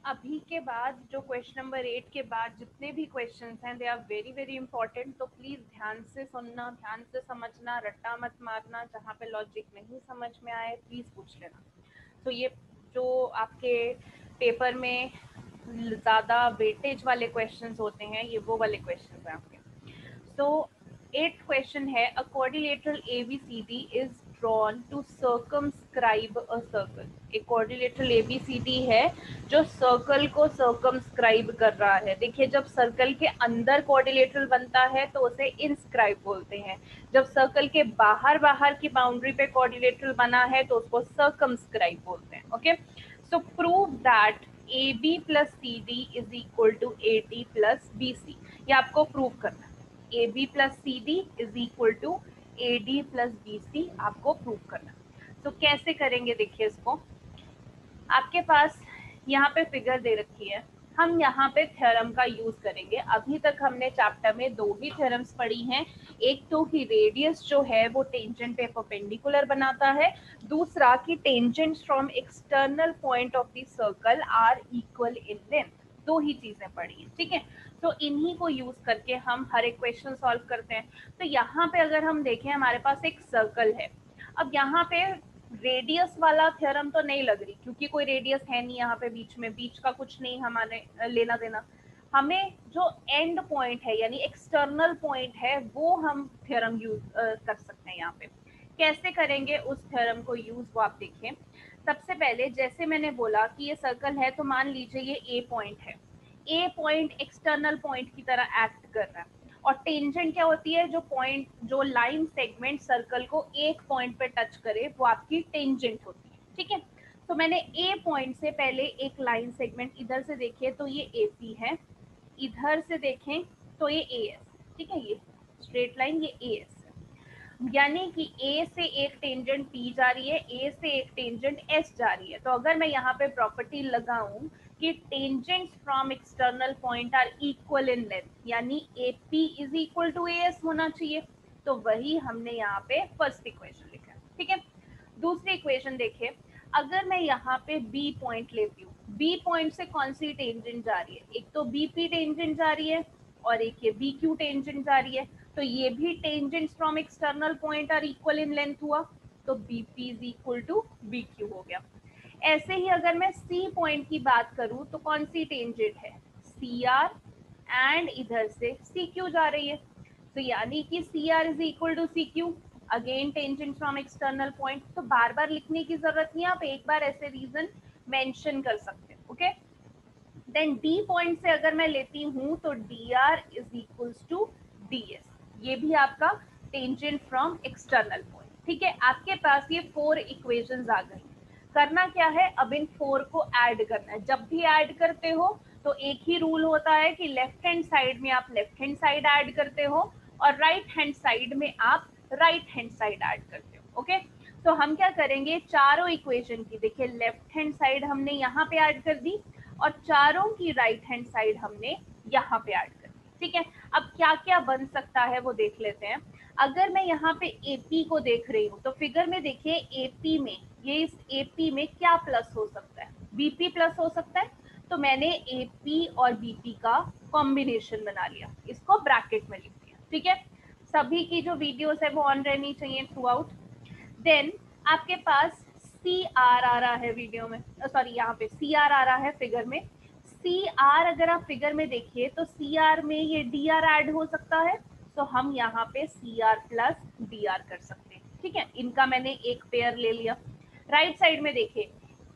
अभी के बाद जो क्वेश्चन नंबर 8 के बाद जितने भी क्वेश्चंस हैं they are very very important, तो प्लीज ध्यान से सुनना, ध्यान से समझना, रट्टा मत मारना, जहाँ पे लॉजिक नहीं समझ में आए प्लीज पूछ लेना। तो ये जो आपके पेपर में ज़्यादा वेटेज वाले क्वेश्चंस होते हैं, ये वो वाले क्वेश्चंस हैं आपके। So, eighth question है, a quadrilateral ABCD is drawn to circumscribe a circle. एक quadrilateral ABCD है जो सर्कल को circumscribe कर रहा है। देखिए, जब सर्कल के अंदर quadrilateral बनता है तो उसे inscribe बोलते हैं, जब सर्कल के बाहर बाहर की बाउंड्री पे quadrilateral बना है तो उसको circumscribe बोलते हैं। Okay, so prove that AB plus CD is equal to AD plus BC। ये आपको प्रूव करना है। AB plus CD is equal to AD plus BC आपको प्रूव करना। तो कैसे करेंगे, देखिए इसको, आपके पास यहाँ पे फिगर दे रखी है, हम यहाँ पे थ्योरम का यूज करेंगे। अभी तक हमने चैप्टर में दो ही थ्योरम्स पढ़ी हैं, एक तो कि रेडियस जो है वो टेंजेंट पे परपेंडिकुलर बनाता है, दूसरा कि tangents from external point of the circle are equal in length. दो ही चीजें पढ़ी हैं, ठीक है। तो इन्हीं को यूज करके हम हर एक क्वेश्चन सॉल्व करते हैं। तो यहाँ पे अगर हम देखें, हमारे पास एक सर्कल है। अब यहाँ पे रेडियस वाला थ्योरम तो नहीं लग रही, क्योंकि कोई रेडियस है नहीं यहाँ पे, बीच में बीच का कुछ नहीं हमारे लेना देना। हमें जो एंड पॉइंट है यानी एक्सटर्नल पॉइंट है वो हम थ्योरम यूज कर सकते हैं। यहाँ पे कैसे करेंगे उस थ्योरम को यूज, वो आप देखिए। सबसे पहले जैसे मैंने बोला कि ये सर्कल है, तो मान लीजिए ये ए पॉइंट है। ए पॉइंट एक्सटर्नल पॉइंट की तरह एक्ट कर रहा है, और टेंजेंट क्या होती है, जो पॉइंट, जो लाइन सेगमेंट सर्कल को एक पॉइंट पे टच करे वो आपकी टेंजेंट होती है, ठीक है। तो मैंने ए पॉइंट से पहले एक लाइन सेगमेंट, इधर से देखिए तो ये AP है, इधर से देखें तो ये AS, ठीक है। ये स्ट्रेट लाइन ये AS है, यानी कि A से एक टेंजेंट P जा रही है, A से एक टेंजेंट S जा रही है। तो अगर मैं यहाँ पे प्रॉपर्टी लगाऊं कि tangents from external point are equal in length, यानी AP is equal to AS होना चाहिए, तो वही हमने यहाँ पे फर्स्ट इक्वेशन लिखा है, ठीक है। दूसरी इक्वेशन देखिए, अगर मैं यहाँ पे B पॉइंट लेती हूँ, B पॉइंट से कौन सी टेंजेंट जा रही है, एक तो BP टेंजेंट जा रही है और एक ये BQ टेंजेंट जा रही है। तो ये भी tangents from external point are equal in length हुआ, तो BP is equal to BQ हो गया। ऐसे ही अगर मैं C पॉइंट की बात करूं तो कौन सी टेंजेंट है, CR, एंड इधर से CQ जा रही है, तो यानी कि CR is equal to CQ, again tangent from external point. तो बार बार लिखने की जरूरत नहीं, आप एक बार ऐसे रीजन मेंशन कर सकते हैं, ओके। देन D पॉइंट से अगर मैं लेती हूँ तो DR is equals to DS, ये भी आपका टेंजेंट फ्रॉम एक्सटर्नल पॉइंट, ठीक है। आपके पास ये 4 इक्वेशंस आ गई। करना क्या है, अब इन 4 को ऐड करना है। जब भी ऐड करते हो तो एक ही रूल होता है कि लेफ्ट हैंड साइड में आप लेफ्ट हैंड साइड ऐड करते हो और राइट हैंड साइड में आप राइट हैंड साइड ऐड करते हो, ओके। तो हम क्या करेंगे, चारों इक्वेशन की, देखिए लेफ्ट हैंड साइड हमने यहाँ पे ऐड कर दी और चारों की राइट हैंड साइड हमने यहाँ पे ऐड कर दी, ठीक है। अब क्या क्या बन सकता है वो देख लेते हैं। अगर मैं यहाँ पे AP को देख रही हूँ तो फिगर में देखिए AP में, ये इस AP में क्या प्लस हो सकता है, BP प्लस हो सकता है। तो मैंने AP और BP का कॉम्बिनेशन बना लिया, इसको ब्रैकेट में लिख दिया, ठीक है। सभी की जो वीडियोस है वो ऑन रहनी चाहिए थ्रू आउट। देन आपके पास CR आ रहा है वीडियो में, सॉरी यहाँ पे CR आ रहा है फिगर में। CR अगर आप फिगर में देखिए तो CR में ये DR ऐड हो सकता है, तो हम यहाँ पे CR प्लस DR कर सकते हैं, ठीक है। इनका मैंने एक पेयर ले लिया। राइट साइड में देखिए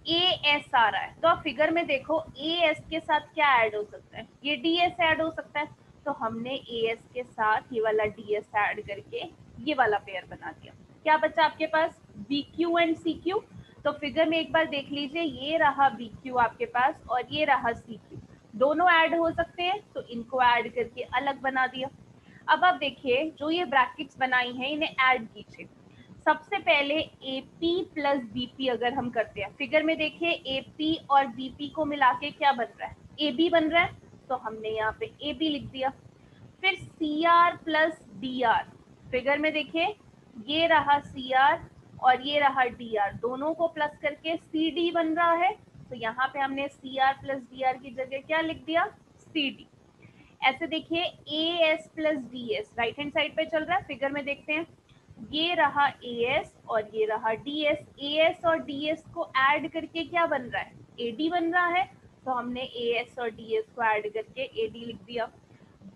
AS आ रहा है, तो आप फिगर में देखो AS के साथ क्या ऐड हो सकता है, ये DS ऐड हो सकता है। तो हमने AS के साथ ये वाला DS ऐड करके ये वाला पेयर बना दिया। क्या बचा आपके पास, BQ एंड CQ। तो फिगर में एक बार देख लीजिए, ये रहा BQ आपके पास और ये रहा CQ, दोनों ऐड हो सकते हैं, तो इनको ऐड करके अलग बना दिया। अब आप देखिए जो ये ब्रैकेट्स बनाई हैं इन्हें ऐड कीजिए। सबसे पहले AP प्लस BP अगर हम करते हैं, फिगर में देखिए AP और BP को मिला के क्या बन रहा है, AB बन रहा है, तो हमने यहाँ पे AB लिख दिया। फिर CR प्लस DR, फिगर में देखिए ये रहा CR और ये रहा DR, दोनों को प्लस करके CD बन रहा है, तो यहाँ पे हमने C R plus D R की जगह क्या लिख दिया, सी डी। ऐसे देखिए A S plus D S right hand side पे चल रहा है, फिगर में देखते हैं, ये रहा ए एस और ये रहा डी एस। ए एस और डी एस को ऐड करके क्या बन रहा है, ए डी बन रहा है, तो हमने ए एस और डी एस को ऐड करके ए डी लिख दिया।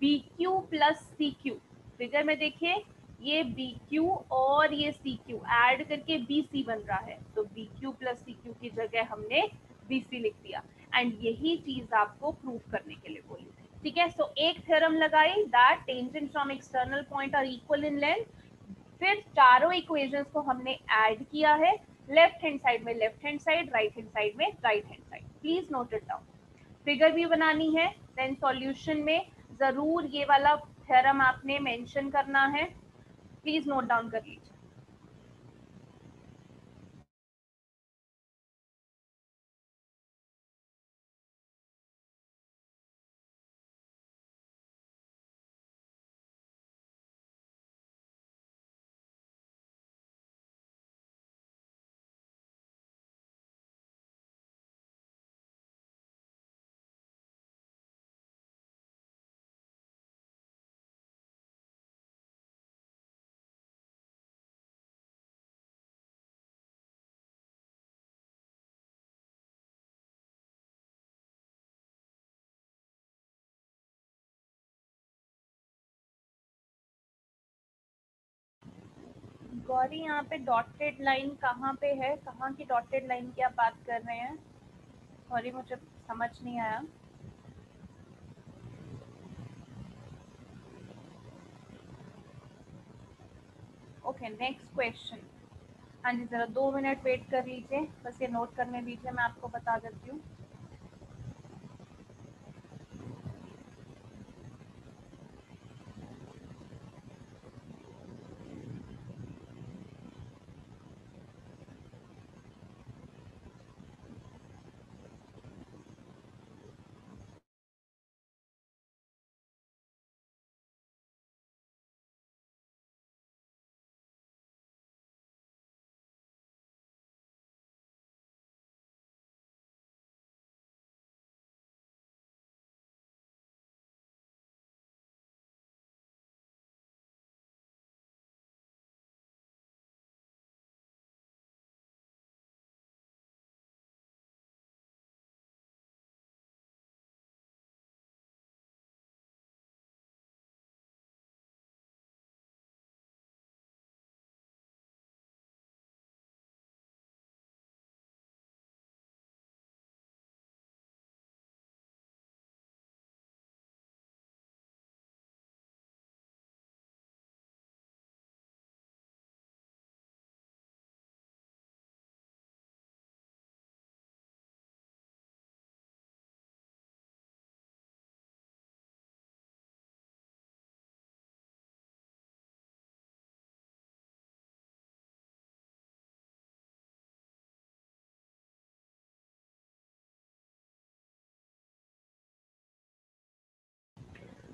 B Q plus C Q, figure में देखिए ये बी क्यू और ये सी क्यू ऐड करके बी सी बन रहा है, तो B Q plus C Q की जगह हमने बी सी लिख दिया। एंड यही चीज आपको प्रूव करने के लिए बोली थी, ठीक है। सो एक थ्योरम लगाई, that tangent from external point are equal in length. फिर चारों इक्वेशंस को हमने ऐड किया है, लेफ्ट हैंड साइड में left hand side, right hand side में right hand side. Please note it down, figure भी बनानी है, देन सॉल्यूशन में जरूर ये वाला थ्योरम आपने मेंशन करना है, प्लीज नोट डाउन कर लीजिए। गौरी यहाँ पे डॉटेड लाइन कहाँ पे है, कहाँ की डॉटेड लाइन की आप बात कर रहे हैं? सॉरी मुझे समझ नहीं आया। Okay next question. हाँ जी जरा 2 मिनट वेट कर लीजिए, बस ये नोट करने दीजिए, मैं आपको बता देती हूँ।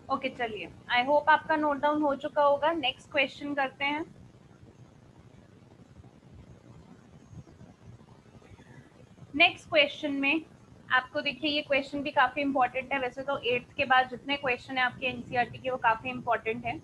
ओके चलिए, आई होप आपका नोट डाउन हो चुका होगा। नेक्स्ट क्वेश्चन करते हैं। नेक्स्ट क्वेश्चन में आपको देखिए ये क्वेश्चन भी काफी इंपॉर्टेंट है, वैसे तो 8th के बाद जितने क्वेश्चन है आपके एनसीईआरटी के वो काफी इंपॉर्टेंट है।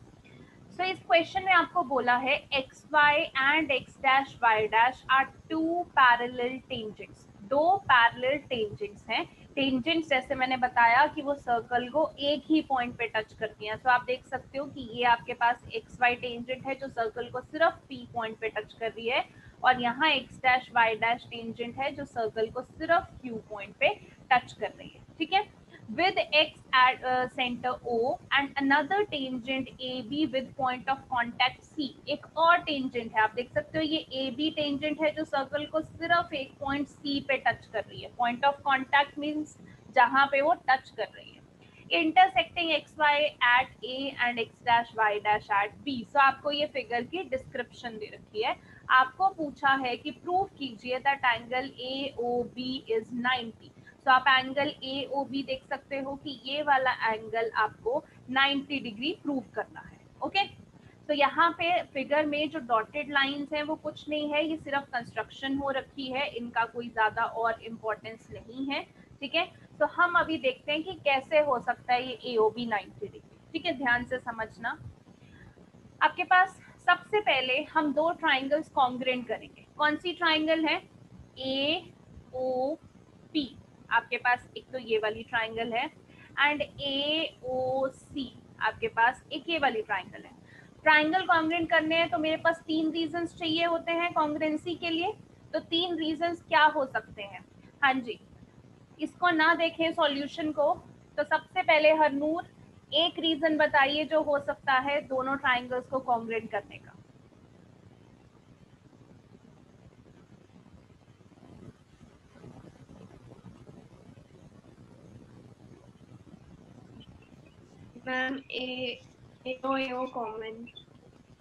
सो इस क्वेश्चन में आपको बोला है X Y and X dash Y dash are two parallel tangents, दो पैरेलल टेंजेंट्स हैं। टेंजेंट्स जैसे मैंने बताया कि वो सर्कल को एक ही पॉइंट पे टच करती हैं, तो आप देख सकते हो कि ये आपके पास एक्स वाई टेंजेंट है जो सर्कल को सिर्फ पी पॉइंट पे टच कर रही है, और यहाँ X dash Y dash tangent है जो सर्कल को सिर्फ क्यू पॉइंट पे टच कर रही है, ठीक है। with x at center O and another tangent AB with point of contact C। एक और टेंजेंट है, आप देख सकते हो ये AB टेंजेंट है जो सर्कल को सिर्फ एक पॉइंट C पे टच कर रही है। पॉइंट ऑफ कॉन्टैक्ट मीन्स जहां पे वो टच कर रही है। Intersecting X Y at A and X dash Y dash at B. So आपको ये फिगर की डिस्क्रिप्शन दे रखी है, आपको पूछा है कि प्रूव कीजिए that angle A O B is 90। तो आप एंगल ए ओ बी देख सकते हो कि ये वाला एंगल आपको 90 डिग्री प्रूव करना है, ओके। तो यहाँ पे फिगर में जो डॉटेड लाइंस हैं वो कुछ नहीं है, ये सिर्फ कंस्ट्रक्शन हो रखी है, इनका कोई ज़्यादा और इम्पोर्टेंस नहीं है, ठीक है। तो हम अभी देखते हैं कि कैसे हो सकता है ये AOB 90 डिग्री, ठीक है, ध्यान से समझना। आपके पास सबसे पहले हम दो ट्राइंगल्स कॉन्ग्रुएंट करेंगे। कौन सी ट्राइंगल है? AOP, आपके पास एक तो ये वाली ट्राइंगल है, एंड AOC, आपके पास एक ये वाली ट्राइंगल है। ट्राइंगल कॉन्ग्रुएंट करने हैं तो मेरे पास 3 रीजंस चाहिए होते हैं कॉन्ग्रुएंसी के लिए। तो 3 रीजंस क्या हो सकते हैं? हाँ जी, इसको ना देखें सॉल्यूशन को, तो सबसे पहले हरनूर एक रीजन बताइए जो हो सकता है दोनों ट्राइंगल्स को कॉन्ग्रुएंट करने का। Ma'am AO common.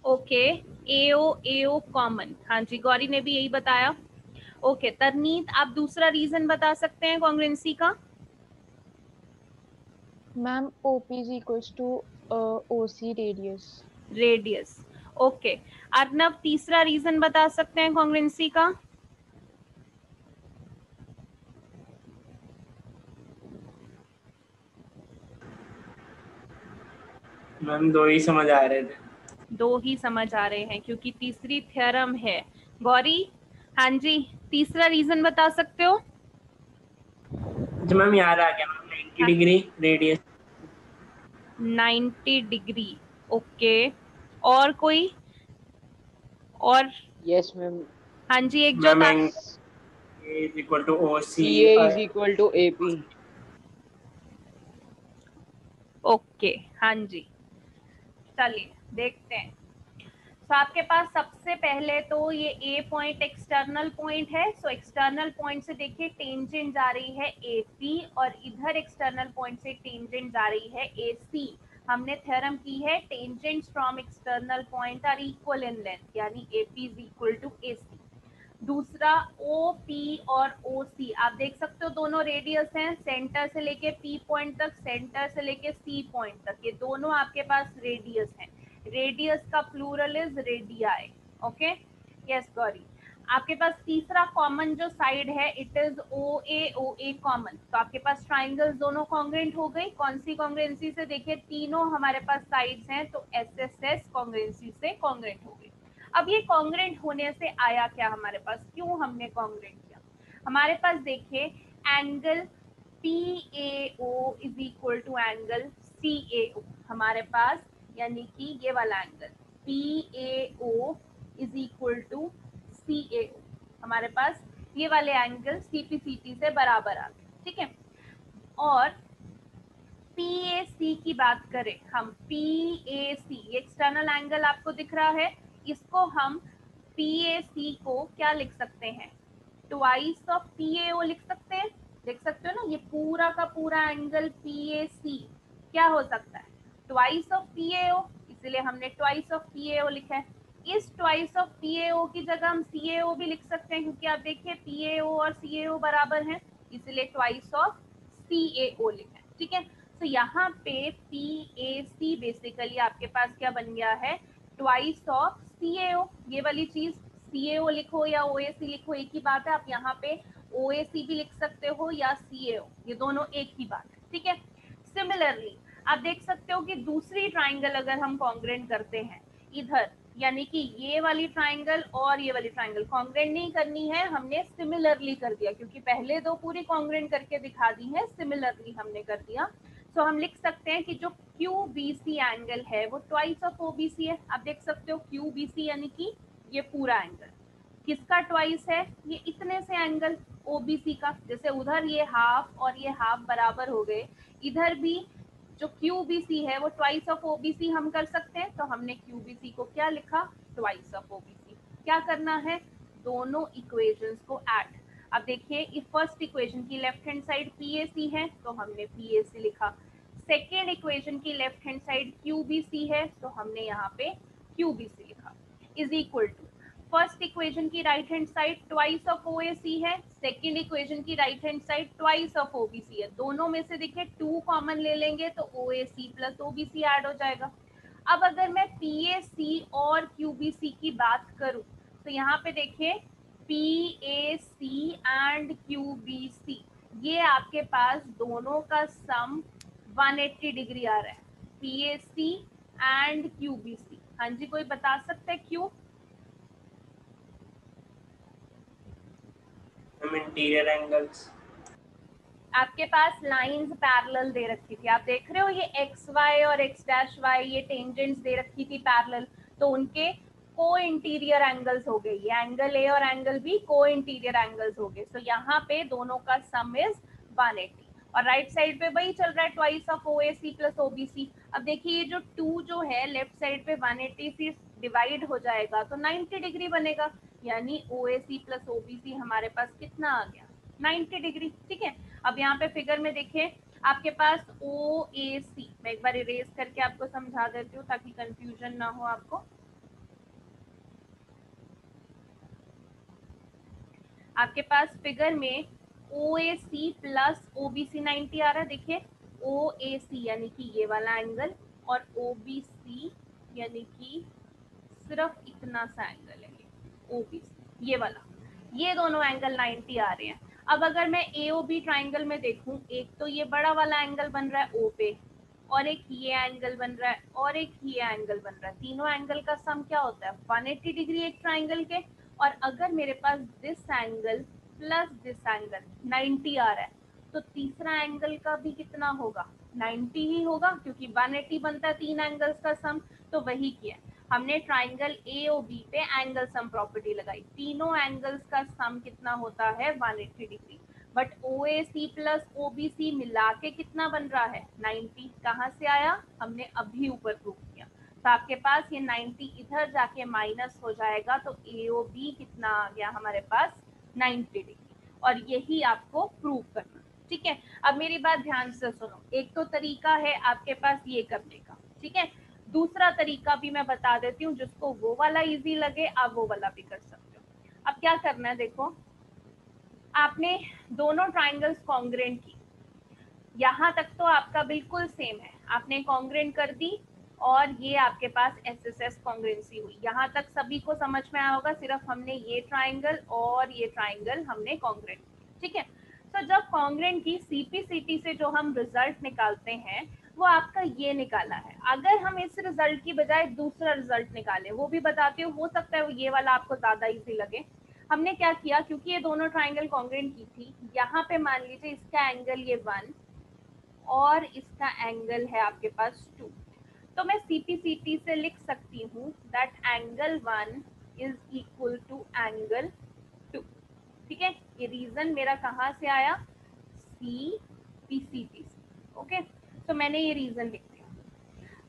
Okay, AO common, हाँ जी, गौरी ने भी यही बताया। ओके, तरनीत आप दूसरा रीजन बता सकते हैं कॉन्ग्रुएंसी का? Ma'am OP is equals to OC radius. Radius, okay. Arnav तीसरा रीजन बता सकते हैं कॉन्ग्रुएंसी का? मैम 2 ही समझ आ रहे थे। 2 ही समझ आ रहे हैं क्योंकि तीसरी थ्योरम है। गौरी, हाँ जी, तीसरा रीजन बता सकते हो? अच्छा मैम याद आ गया ma'am, 90 degree radius. 90 degree, okay. और कोई? और यस मैम। हाँ जी, एक जो ma'am is equal to OC, CA is equal to AP। Okay, हाँ जी, चलिए देखते हैं। तो आपके पास सबसे पहले तो ये A पॉइंट एक्सटर्नल पॉइंट है, सो एक्सटर्नल पॉइंट से देखिए टेंजेंट जा रही है AC, और इधर एक्सटर्नल पॉइंट से टेंजेंट जा रही है AC। हमने थ्योरम की है tangents from external point are equal in length, यानी AP is equal to AC। दूसरा OP और OC, आप देख सकते हो दोनों रेडियस हैं, सेंटर से लेके P पॉइंट तक, सेंटर से लेके C पॉइंट तक, ये दोनों आपके पास रेडियस हैं। रेडियस का plural is radii, okay. Yes Gauri, आपके पास तीसरा कॉमन जो साइड है इट इज OA कॉमन। तो आपके पास ट्राइंगल्स दोनों कॉन्ग्रुएंट हो गई। कौन सी कॉन्ग्रुएंसी से? देखिए तीनों हमारे पास साइड्स हैं, तो SSS कॉन्ग्रुएंसी से कॉन्ग्रुएंट हो गई। अब ये कॉन्ग्रुएंट होने से आया क्या हमारे पास, क्यों हमने कॉन्ग्रुएंट किया? हमारे पास देखिए angle PAO is equal to angle CAO हमारे पास, यानी कि ये वाला angle PAO is equal to CAO, हमारे पास ये वाले एंगल CPCT से बराबर आ गए, ठीक है। और PAC की बात करें हम, PAC ये एक्सटर्नल एंगल आपको दिख रहा है, इसको हम PAC को क्या लिख सकते हैं? ट्वाइस ऑफ PAO लिख सकते हैं। देख सकते हो ना, ये पूरा का पूरा एंगल PAC क्या हो सकता है? ट्वाइस ऑफ PAO, इसलिए हमने ट्वाइस ऑफ PAO लिखा है। इस ट्वाइस ऑफ PAO की जगह हम CAO भी लिख सकते हैं, क्योंकि आप देखिए PAO और CAO बराबर हैं, इसलिए ट्वाइस ऑफ CAO लिखा है, ठीक है। तो यहाँ पे PAC बेसिकली आपके पास क्या बन गया है? Twice of CAO। ये वाली चीज CAO लिखो या OAC लिखो एक ही बात है, आप यहाँ पे OAC भी लिख सकते हो या CAO, ये दोनों एक ही बात है, ठीक है। सिमिलरली आप देख सकते हो कि दूसरी ट्राइंगल अगर हम कॉन्ग्रुएंट करते हैं इधर, यानी कि ये वाली ट्राइंगल और ये वाली ट्राइंगल कॉन्ग्रुएंट नहीं करनी है, हमने सिमिलरली कर दिया, क्योंकि पहले दो पूरी कॉन्ग्रुएंट करके दिखा दी है, सिमिलरली हमने कर दिया। तो हम लिख सकते हैं कि जो QBC एंगल है वो ट्वाइस ऑफ OBC है। आप देख सकते हो QBC यानी कि ये पूरा एंगल किसका ट्वाइस है? ये इतने से एंगल OBC का। जैसे उधर ये हाफ और ये हाफ बराबर हो गए, इधर भी जो QBC है वो ट्वाइस ऑफ OBC हम कर सकते हैं, तो हमने QBC को क्या लिखा? Twice of OBC। क्या करना है? दोनों इक्वेशंस को ऐड। अब देखिए इस फर्स्ट इक्वेशन की लेफ्ट हैंड साइड PAC है, तो हमने PAC लिखा। सेकेंड इक्वेशन की लेफ्ट हैंड साइड QBC है, तो हमने यहाँ पे QBC लिखा, is equal to first equation की right hand side twice of OAC है, सेकेंड इक्वेशन की right hand side twice of OBC है। दोनों में से देखिए 2 कॉमन ले लेंगे तो OAC प्लस OBC ऐड हो जाएगा। अब अगर मैं PAC और QBC की बात करूं तो यहाँ पे देखिए PAC एंड QBC ये आपके पास दोनों का सम 180 डिग्री आ रहा है, PAC एंड QBC। हाँ जी, कोई बता सकता है क्यों? इंटीरियर एंगल्स, आपके पास लाइंस पैरेलल दे रखी थी, आप देख रहे हो ये एक्स वाई और एक्स डैश वाई ये टेंजेंट्स दे रखी थी पैरेलल, तो उनके को इंटीरियर एंगल्स हो गए, ये एंगल ए और एंगल बी को इंटीरियर एंगल्स हो गए। सो यहाँ पे दोनों का सम इज 180 और राइट साइड पे वही चल रहा है twice of OAC plus OBC। अब देखिए ये जो 2 जो है लेफ्ट साइड पे 180 से डिवाइड हो जाएगा तो 90 डिग्री बनेगा, यानी OAC प्लस OBC हमारे पास कितना आ गया 90 डिग्री। ठीक है, अब यहाँ पे फिगर में देखिए आपके पास OAC, मैं एक बार इरेज करके आपको समझा देती हूँ ताकि कंफ्यूजन ना हो आपको। आपके पास फिगर में OAC प्लस OBC 90 आ रहा है, देखिए OAC यानी कि ये वाला एंगल और OBC यानी कि सिर्फ इतना सा एंगल है, OBC ये वाला, ये दोनों एंगल 90 आ रहे हैं। अब अगर मैं AOB ट्राइंगल में देखूं, एक तो ये बड़ा वाला एंगल बन रहा है O पे और एक ये एंगल बन रहा है और एक ये एंगल बन रहा है, तीनों एंगल का सम क्या होता है 180 डिग्री एक ट्राइंगल के। और अगर मेरे पास this angle plus this angle 90 आ रहा है तो तीसरा एंगल का भी कितना होगा 90 ही होगा, क्योंकि 180 बनता है तीन एंगल्स का सम। तो वही किया हमने ट्राइंगल AOB पे एंगल सम प्रॉपर्टी लगाई, तीनों एंगल्स का सम कितना होता है 180 degree. But OAC plus OBC मिला के कितना बन रहा है 90, कहाँ से आया हमने अभी ऊपर प्रूव किया। तो आपके पास ये 90 इधर जाके माइनस हो जाएगा तो AOB कितना आ गया हमारे पास 90 डिग्री, और यही आपको प्रूव करना। ठीक है, अब मेरी बात ध्यान से सुनो, एक तो तरीका है आपके पास ये करने का, ठीक है, दूसरा तरीका भी मैं बता देती हूँ, जिसको वो वाला इजी लगे आप वो वाला भी कर सकते हो। अब क्या करना है, देखो आपने दोनों ट्राइंगल्स कॉन्ग्रेंट की, यहाँ तक तो आपका बिल्कुल सेम है, आपने कॉन्ग्रेंट कर दी और ये आपके पास SSS कॉन्ग्रेंसी हुई, यहाँ तक सभी को समझ में आया होगा। सिर्फ हमने ये ट्राइंगल और ये ट्राइंगल हमने कॉन्ग्रेंट की, ठीक है। तो जब कॉन्ग्रेंट की CPCT से जो हम रिजल्ट निकालते हैं वो आपका ये निकाला है। अगर हम इस रिजल्ट की बजाय दूसरा रिजल्ट निकालें, वो भी बताती हूँ, हो सकता है ये वाला आपको ज्यादा इजी लगे। हमने क्या किया, क्योंकि ये दोनों ट्राइंगल कॉन्ग्रेंट की थी, यहाँ पे मान लीजिए इसका एंगल ये 1 और इसका एंगल है आपके पास 2, तो मैं CPCT से लिख सकती हूँ that angle 1 is equal to angle 2। ठीक है, ये रीजन मेरा कहाँ से आया CPCT से। ओके, तो मैंने ये रीजन लिख दिया।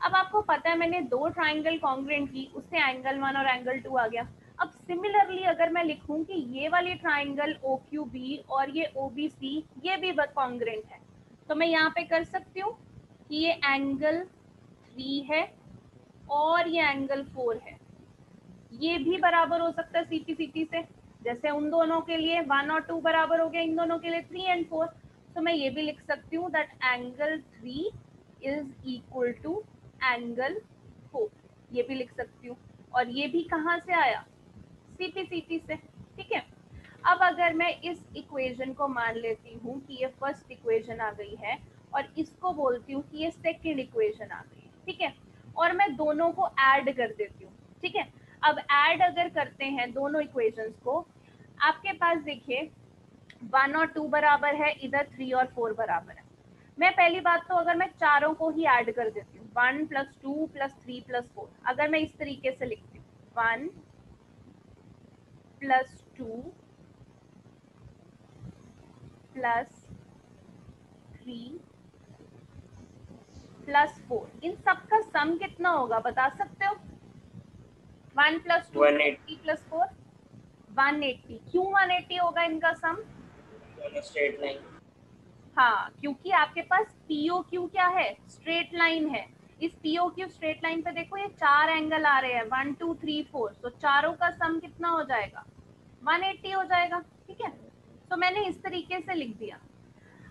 अब आपको पता है मैंने दो ट्राइंगल कॉन्ग्रेंट की, उससे एंगल 1 और एंगल 2 आ गया। अब सिमिलरली अगर मैं लिखूं कि ये वाली ट्राइंगल OQB और ये OBC ये भी कॉन्ग्रेंट है, तो मैं यहाँ पे कर सकती हूँ कि ये एंगल 3 है और ये एंगल 4 है, ये भी बराबर हो सकता है CPCT से। जैसे उन दोनों के लिए 1 और 2 बराबर हो गया, इन दोनों के लिए 3 एंड 4, तो मैं ये भी लिख सकती हूँ that angle 3 is equal to angle 4, ये भी लिख सकती हूँ। और ये भी कहाँ से आया CPCT से। ठीक है, अब अगर मैं इस इक्वेशन को मान लेती हूँ कि ये फर्स्ट इक्वेशन आ गई है और इसको बोलती हूँ कि ये सेकंड इक्वेशन आ गई है, ठीक है, और मैं दोनों को ऐड कर देती हूँ। ठीक है, अब ऐड अगर करते हैं दोनों इक्वेशंस को, आपके पास देखिए 1 और 2 बराबर है, इधर 3 और 4 बराबर है। मैं पहली बात तो अगर मैं चारों को ही ऐड कर देती हूँ 1 + 2 + 3 + 4, अगर मैं इस तरीके से लिखती हूँ 1 + 2 + 3 + 4, इन सब का सम कितना होगा बता सकते हो? 1 + 2 + 3 + 4 180। क्यों 180 होगा इनका सम? Straight line. हाँ, क्योंकि आपके पास POQ क्या है, स्ट्रेट लाइन है। इस POQ स्ट्रेट लाइन पे देखो ये 4 एंगल आ रहे हैं 1 2 3 4, तो चारों का सम कितना हो जाएगा 180 हो जाएगा। ठीक है, तो मैंने इस तरीके से लिख दिया।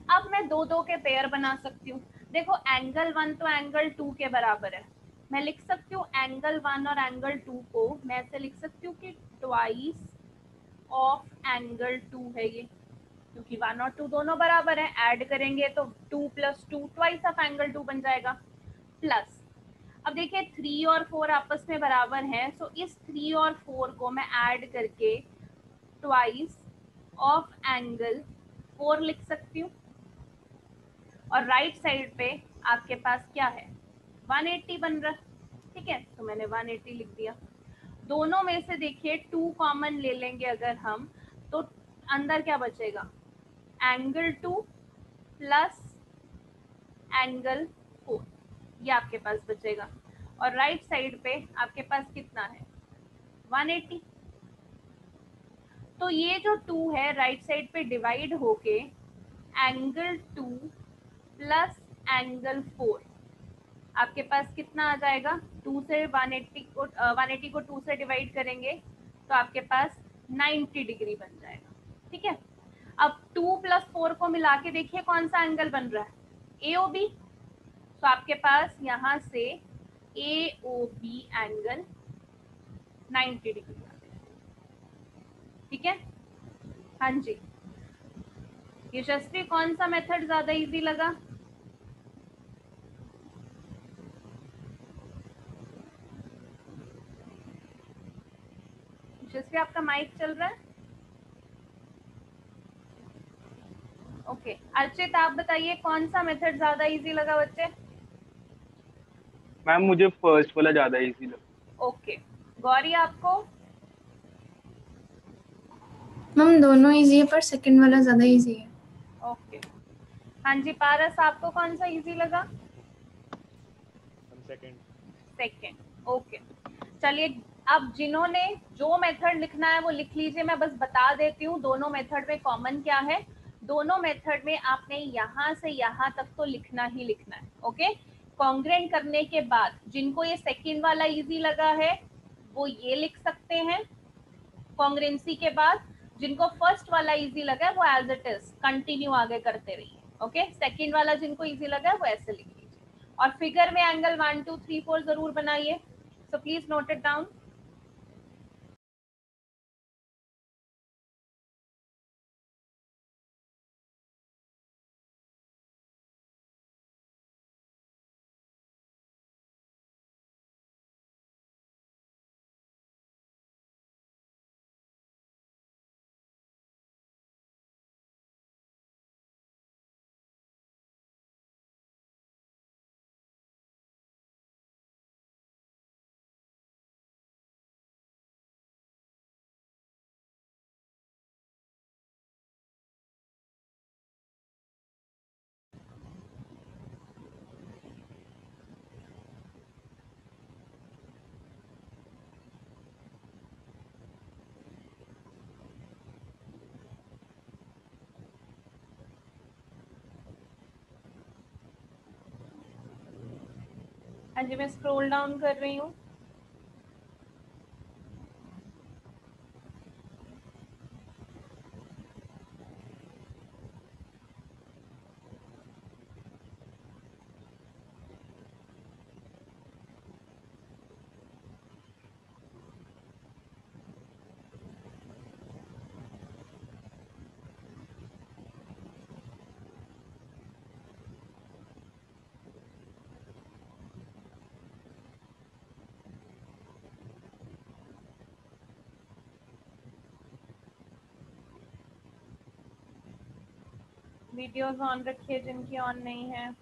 अब मैं दो दो के पेयर बना सकती हूँ। देखो एंगल 1 तो एंगल 2 के बराबर है, मैं लिख सकती हूँ एंगल 1 और एंगल 2 को मैं ऐसे लिख सकती हूँ कि ट्वाइस ऑफ एंगल 2 है ये, क्योंकि 1 और 2 दोनों बराबर हैं, ऐड करेंगे तो 2 + 2 ट्वाइस ऑफ एंगल 2 बन जाएगा। प्लस अब देखिए 3 और 4 आपस में बराबर हैं, सो इस 3 और 4 को मैं ऐड करके ट्वाइस ऑफ एंगल 4 लिख सकती हूँ। और राइट साइड पे आपके पास क्या है, 180 बन रहा है, ठीक है, तो मैंने 180 लिख दिया। दोनों में से देखिए 2 कॉमन ले लेंगे अगर हम, तो अंदर क्या बचेगा, एंगल 2 प्लस एंगल 4, ये आपके पास बचेगा। और राइट साइड पे आपके पास कितना है, 180। तो ये जो 2 है राइट साइड पे डिवाइड होके एंगल 2 प्लस एंगल 4 आपके पास कितना आ जाएगा, 2 से 180 को 2 से डिवाइड करेंगे तो आपके पास 90 डिग्री बन जाएगा, ठीक है। अब 2 + 4 को मिला के देखिए कौन सा एंगल बन रहा है, AOB। तो आपके पास यहाँ से AOB एंगल 90 डिग्री आ गया, ठीक है। हाँ जी, यशस्वी कौन सा मेथड ज्यादा इजी लगा? यशस्वी आपका माइक चल रहा है? ओके, अर्चित आप बताइए कौन सा मेथड ज्यादा इजी लगा बच्चे? मैम मुझे फर्स्ट वाला ज्यादा इजी लगा। ओके, गौरी आपको? मैम दोनों इजी है पर सेकंड वाला ज्यादा इजी है। ओके, हाँ जी, पारस आपको कौन सा इजी लगा? सेकंड। ओके, चलिए अब जिन्होंने जो मेथड लिखना है वो लिख लीजिए। मैं बस बता देती हूँ दोनों मेथड में कॉमन क्या है। दोनों मेथड में आपने यहाँ से यहाँ तक तो लिखना ही लिखना है, ओके। कॉन्ग्रेंट करने के बाद जिनको ये सेकंड वाला इजी लगा है वो ये लिख सकते हैं कॉन्ग्रेंसी के बाद, जिनको फर्स्ट वाला इजी लगा है वो एज इट इज कंटिन्यू आगे करते रहिए, ओके। सेकंड वाला जिनको इजी लगा है वो ऐसे लिख लीजिए। और फिगर में एंगल 1 2 3 4 जरूर बनाइए, so please note it down. हाँ जी, मैं स्क्रॉल डाउन कर रही हूँ। वीडियोस ऑन रखिए जिनकी ऑन नहीं है।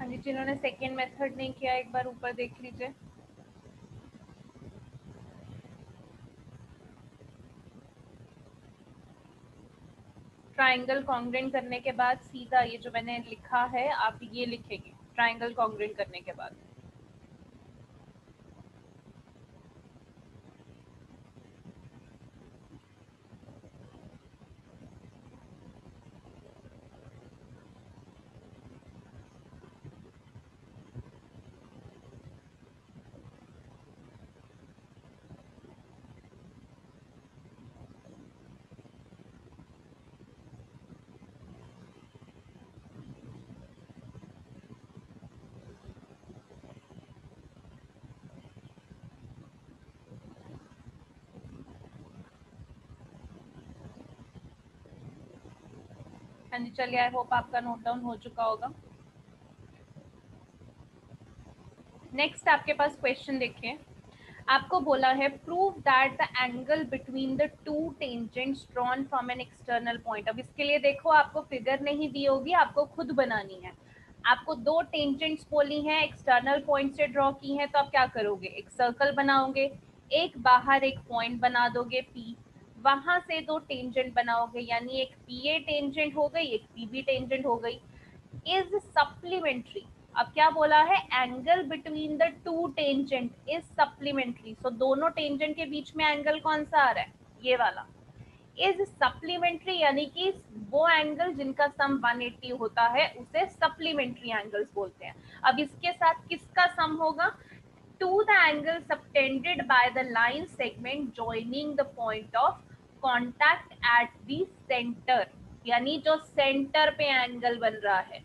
हाँ जी, जिन्होंने सेकेंड मेथड नहीं किया एक बार ऊपर देख लीजिए। ट्राइंगल कॉन्ग्रेंट करने के बाद सीधा ये जो मैंने लिखा है आप ये लिखेंगे ट्राइंगल कॉन्ग्रेंट करने के बाद। हाँ जी, चलिए, आई होप आपका नोट डाउन हो चुका होगा। नेक्स्ट आपके पास क्वेश्चन देखिए, आपको बोला है prove that the angle between the to tangents drawn from an external point. अब इसके लिए देखो, आपको फिगर नहीं दी होगी, आपको खुद बनानी है। आपको दो टेंजेंट्स बोली हैं, एक्सटर्नल पॉइंट से ड्रॉ की हैं, तो आप क्या करोगे, एक सर्कल बनाओगे, एक बाहर एक पॉइंट बना दोगे P, वहां से दो टेंजेंट बनाओगे, यानी एक PA टेंजेंट हो गई, एक PB टेंजेंट हो गई। Is supplementary. अब क्या बोला है, angle between the two tangent is supplementary. So दोनों टेंजेंट के बीच में एंगल कौन सा आ रहा है, ये वाला। इज सप्लीमेंट्री यानी कि वो एंगल जिनका सम 180 होता है उसे सप्लीमेंट्री एंगल्स बोलते हैं। अब इसके साथ किसका सम होगा, to the angle subtended by the line segment joining the point of contact at the centre, यानी जो सेंटर पे एंगल बन रहा है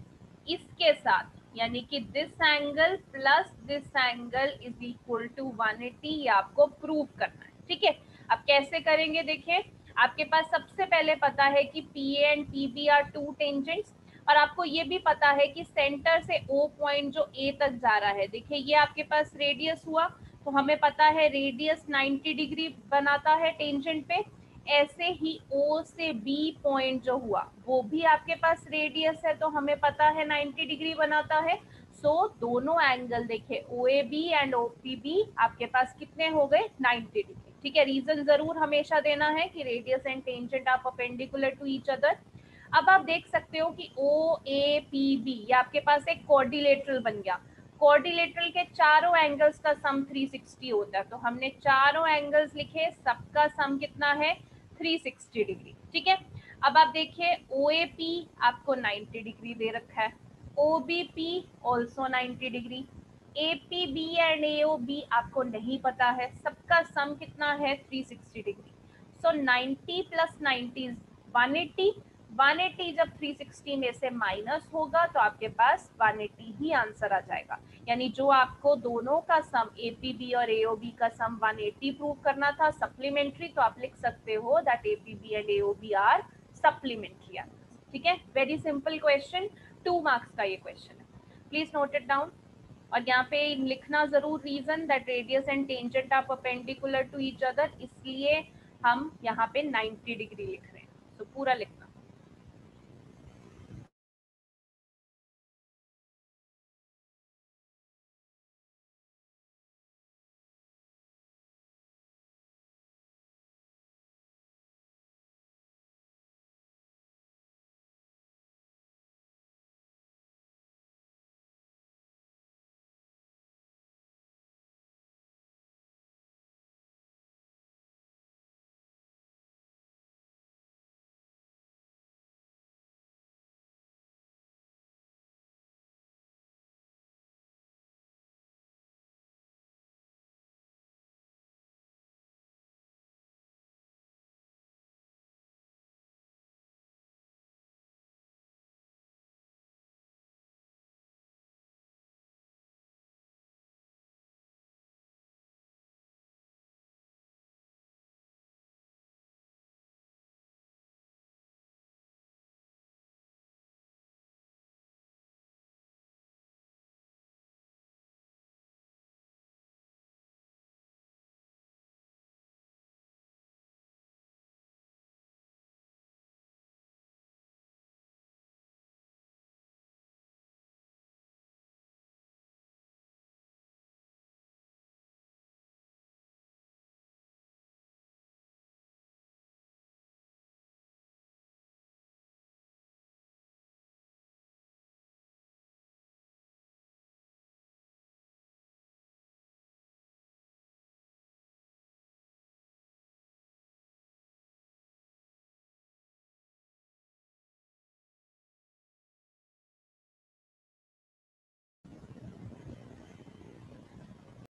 इसके साथ, यानी कि this angle plus this angle is equal to 180, ये आपको प्रूव करना है। ठीक है, अब कैसे करेंगे, देखिए, आपके पास सबसे पहले पता है कि PA and PB are two tangents, और आपको ये भी पता है कि सेंटर से O पॉइंट जो A तक जा रहा है, देखिए ये आपके पास रेडियस हुआ, तो हमें पता है रेडियस 90 डिग्री बनाता है टेंजेंट पे। ऐसे ही O से B पॉइंट जो हुआ वो भी आपके पास रेडियस है, तो हमें पता है 90 डिग्री बनाता है। सो दोनों एंगल देखिए OAB एंड OPB आपके पास कितने हो गए, 90 डिग्री। ठीक है, रीजन जरूर हमेशा देना है कि radius and tangent are perpendicular to each other. अब आप देख सकते हो कि OAPB ये आपके पास एक क्वाड्रिलेटरल बन गया। क्वाड्रिलेटरल के चारों एंगल्स का सम 360 होता है, तो हमने चारों एंगल्स लिखे, सबका सम कितना है, 360 डिग्री। ठीक है, अब आप देखिए OAP आपको 90 डिग्री दे रखा है, OBP also 90 degree, APB and AOB आपको नहीं पता है, सबका सम कितना है, 360 डिग्री। सो 90 प्लस 90 इज 180, 180 जब 360 में से माइनस होगा तो आपके पास 180 ही आंसर आ जाएगा। यानी जो आपको दोनों का सम APB और AOB का सम 180 प्रूव करना था सप्लीमेंट्री, तो आप लिख सकते हो that APB and AOB are supplementary. ठीक है, वेरी सिंपल क्वेश्चन, 2 मार्क्स का ये क्वेश्चन है, प्लीज नोट इट डाउन। और यहाँ पे लिखना जरूर reason that radius and tangent are perpendicular to each other, इसलिए हम यहाँ पे 90 डिग्री लिख रहे हैं, तो पूरा लिखना।